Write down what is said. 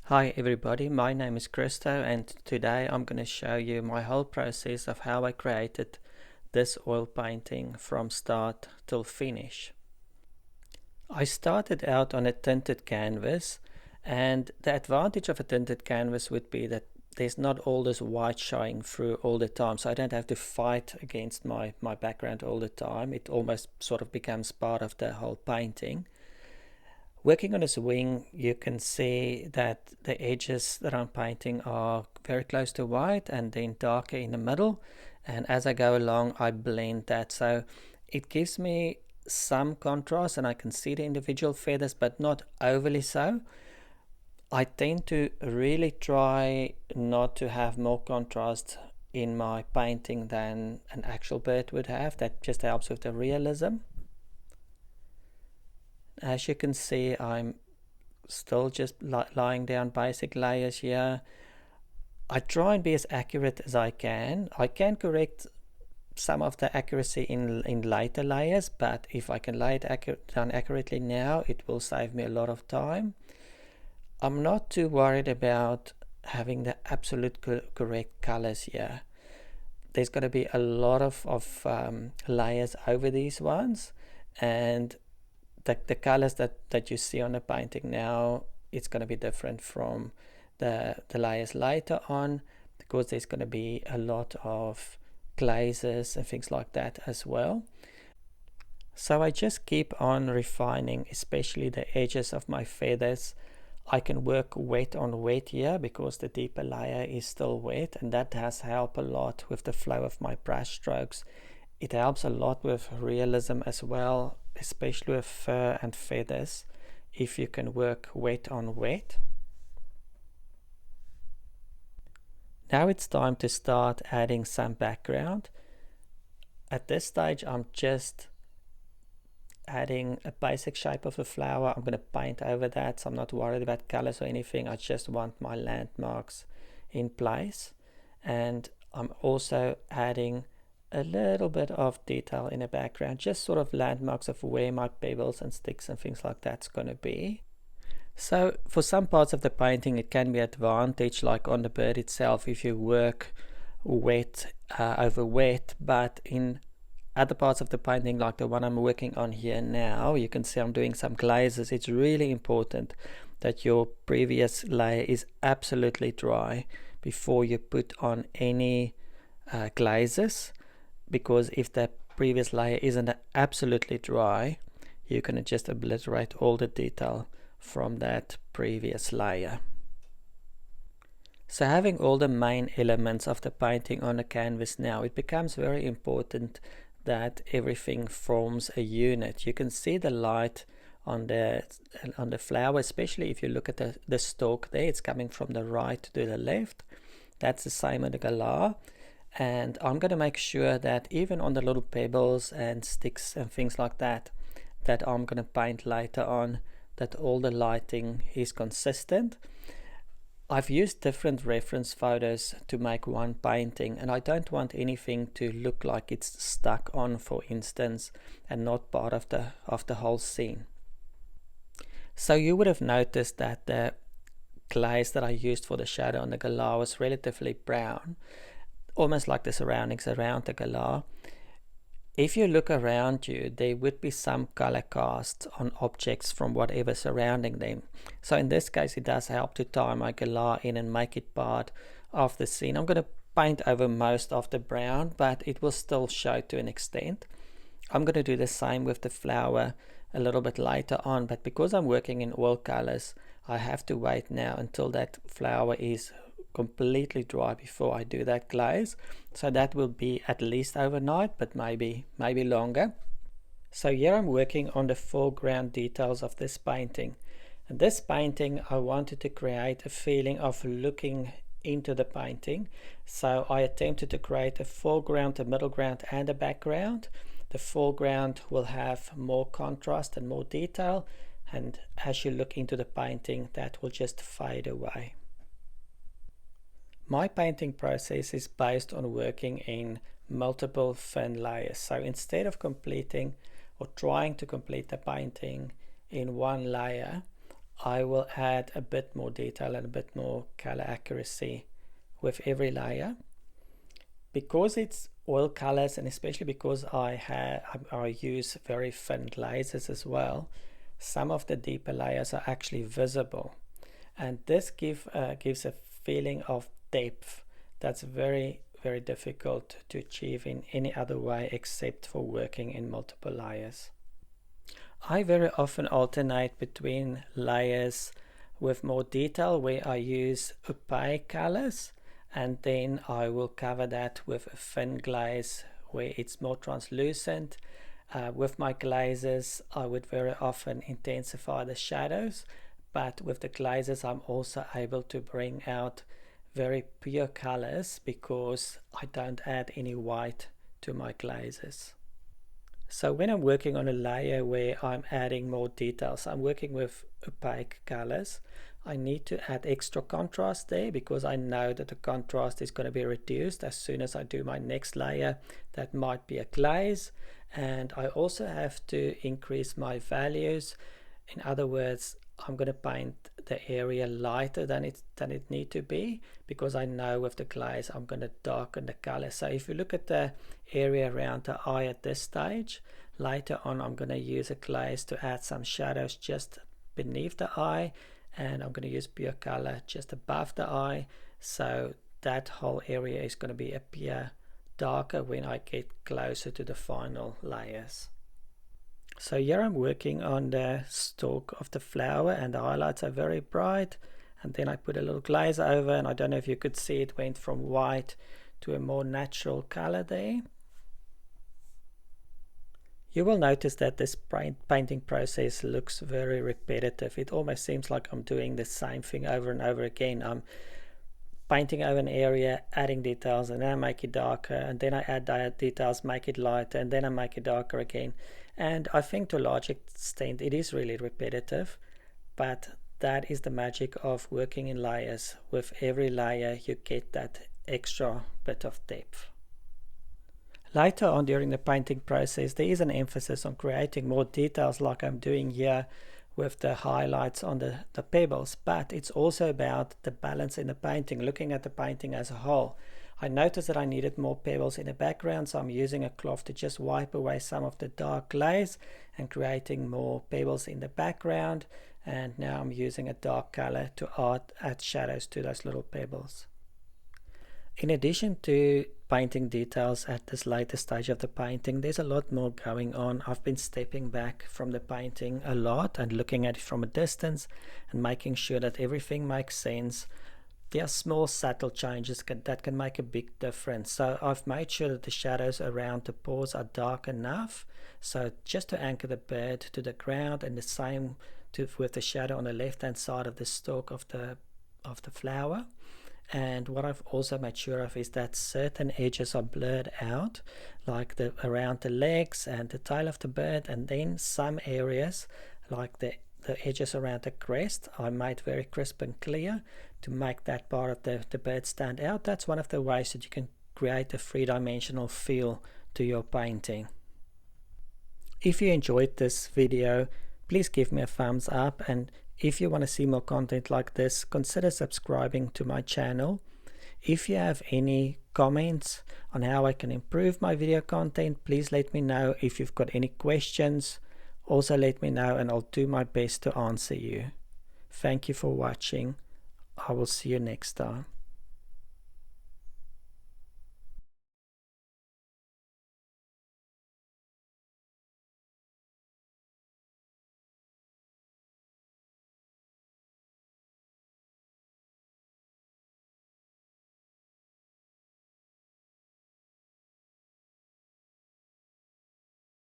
Hi everybody, my name is Christo and today I'm going to show you my whole process of how I created this oil painting from start till finish. I started out on a tinted canvas, and the advantage of a tinted canvas would be that there's not all this white showing through all the time, so I don't have to fight against my background all the time. It almost sort of becomes part of the whole painting. Working on this wing, you can see that the edges that I'm painting are very close to white and then darker in the middle. And as I go along, I blend that. So it gives me some contrast and I can see the individual feathers, but not overly so. I tend to really try not to have more contrast in my painting than an actual bird would have. That just helps with the realism. As you can see, I'm still just lying down basic layers here. I try and be as accurate as I can. I can correct some of the accuracy in later layers, but if I can lay it down accurately now, it will save me a lot of time. I'm not too worried about having the absolute correct colors here. There's going to be a lot of layers over these ones, and the colors that you see on the painting now, it's going to be different from the layers later on, because there's going to be a lot of glazes and things like that as well. So I just keep on refining, especially the edges of my feathers. I can work wet on wet here because the deeper layer is still wet, and that does help a lot with the flow of my brush strokes. It helps a lot with realism as well, especially with fur and feathers, if you can work wet on wet. Now it's time to start adding some background. At this stage, I'm just adding a basic shape of a flower. I'm going to paint over that, so I'm not worried about colors or anything. I just want my landmarks in place. And I'm also adding a little bit of detail in the background, just sort of landmarks of where my pebbles and sticks and things like that's going to be. So for some parts of the painting, it can be advantage, like on the bird itself, if you work wet over wet, but in other parts of the painting, like the one I'm working on here now, you can see I'm doing some glazes. It's really important that your previous layer is absolutely dry before you put on any glazes, because if the previous layer isn't absolutely dry, you can just obliterate all the detail from that previous layer. So having all the main elements of the painting on the canvas now, it becomes very important that everything forms a unit. You can see the light on the flower, especially if you look at the stalk there. It's coming from the right to the left. That's the same on the Galah. And I'm going to make sure that even on the little pebbles and sticks and things like that I'm going to paint later on, that all the lighting is consistent. I've used different reference photos to make one painting, and I don't want anything to look like it's stuck on, for instance, and not part of the whole scene. So you would have noticed that the glaze that I used for the shadow on the Galah was relatively brown, almost like the surroundings around the Galah. If you look around you, there would be some color cast on objects from whatever surrounding them. So in this case, it does help to tie my Galah in and make it part of the scene. I'm going to paint over most of the brown, but it will still show to an extent. I'm going to do the same with the flower a little bit later on, but because I'm working in oil colors, I have to wait now until that flower is completely dry before I do that glaze. So that will be at least overnight, but maybe longer. So here I'm working on the foreground details of this painting. And this painting, I wanted to create a feeling of looking into the painting. So I attempted to create a foreground, a middle ground, and a background. The foreground will have more contrast and more detail, and as you look into the painting, that will just fade away. My painting process is based on working in multiple thin layers. So instead of completing or trying to complete the painting in one layer, I will add a bit more detail and a bit more color accuracy with every layer. Because it's oil colors, and especially because I use very thin glazes as well, some of the deeper layers are actually visible, and this gives a feeling of depth that's very, very difficult to achieve in any other way except for working in multiple layers. I very often alternate between layers with more detail where I use opaque colors, and then I will cover that with a thin glaze where it's more translucent. With my glazes, I would very often intensify the shadows, but with the glazes I'm also able to bring out very pure colors because I don't add any white to my glazes. So when I'm working on a layer where I'm adding more details, I'm working with opaque colors, I need to add extra contrast there because I know that the contrast is going to be reduced as soon as I do my next layer that might be a glaze. And I also have to increase my values. In other words, I'm going to paint the area lighter than it need to be because I know with the glaze I'm going to darken the color. So if you look at the area around the eye at this stage, later on I'm going to use a glaze to add some shadows just beneath the eye, and I'm going to use pure color just above the eye, so that whole area is going to be appear darker when I get closer to the final layers. So here I'm working on the stalk of the flower and the highlights are very bright, and then I put a little glaze over, and I don't know if you could see it went from white to a more natural color there. You will notice that this painting process looks very repetitive. It almost seems like I'm doing the same thing over and over again. I'm painting over an area, adding details, and then I make it darker, and then I add details, make it lighter, and then I make it darker again. And I think to a large extent it is really repetitive, but that is the magic of working in layers. With every layer you get that extra bit of depth. Later on during the painting process, there is an emphasis on creating more details like I'm doing here with the highlights on the pebbles, but it's also about the balance in the painting, looking at the painting as a whole. I noticed that I needed more pebbles in the background, so I'm using a cloth to just wipe away some of the dark glaze and creating more pebbles in the background, and now I'm using a dark color to add shadows to those little pebbles. In addition to painting details at this later stage of the painting, there's a lot more going on. I've been stepping back from the painting a lot and looking at it from a distance and making sure that everything makes sense. There are small subtle changes that can make a big difference. So I've made sure that the shadows around the paws are dark enough, so just to anchor the bird to the ground, and the same with the shadow on the left hand side of the stalk of the flower. And what I've also made sure of is that certain edges are blurred out, like around the legs and the tail of the bird, and then some areas like the edges around the crest I made very crisp and clear to make that part of the bird stand out. That's one of the ways that you can create a three-dimensional feel to your painting. If you enjoyed this video, please give me a thumbs up, and if you want to see more content like this, consider subscribing to my channel. If you have any comments on how I can improve my video content, please let me know. If you've got any questions, also let me know and I'll do my best to answer you. Thank you for watching. I will see you next time.